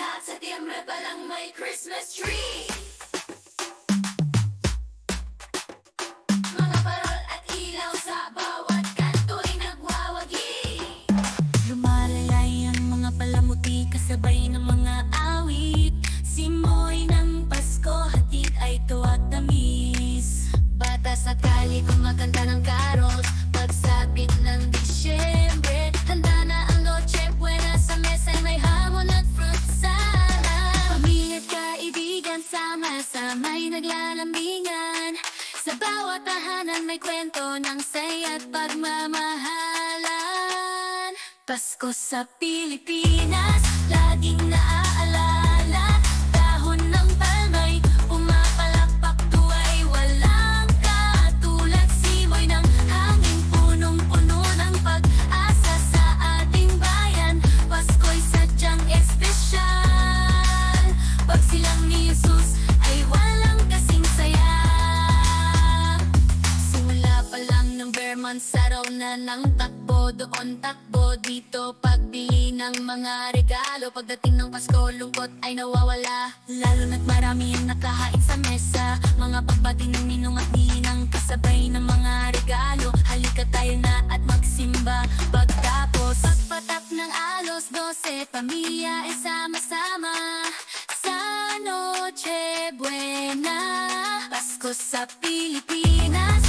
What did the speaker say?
Sa Setyembre pa lang may Christmas tree. Mga parol at ilaw sa bawat kanto'y nagwawagi. Lumalalay ang mga palamuti kasabay ng mga awit. Simoy ng Pasko, hatid ay tuwat tamis. Batas at kali kumakanta ng carols. Pagsapit ng Disyembre, handa na ang Noche Buena. Sa mesa may hamon at fruit salad. Pamilya at kaibigan sama-sama'y naglalambingan. Sa bawat tahanan may kwento ng saya at pagmamahalan. Pasko sa Pilipinas, laging naaalala. Dahon ng palmay, pumapalakpak, tuwa'y walang katulad. Simoy ng hangin, punong-puno ng pag-asa sa ating bayan. Pasko'y sadyang espesyal. Pag silang ni Jesus ay walang kasing saya. Simula pa lang ng Vermont, araw na ng takbo. Doon takbo, dito pagbili ng mga regalo. Pagdating ng Pasko, lungkot ay nawawala. Lalo na't marami ang nakahain sa mesa. Mga pagbati ng ninong at ninang kasabay ng mga regalo. Halika tayo na at magsimba. Pagtapos, pagpatak ng alos 12, pamilya ay sama-sama sa Noche Buena. Pasko sa Pilipinas,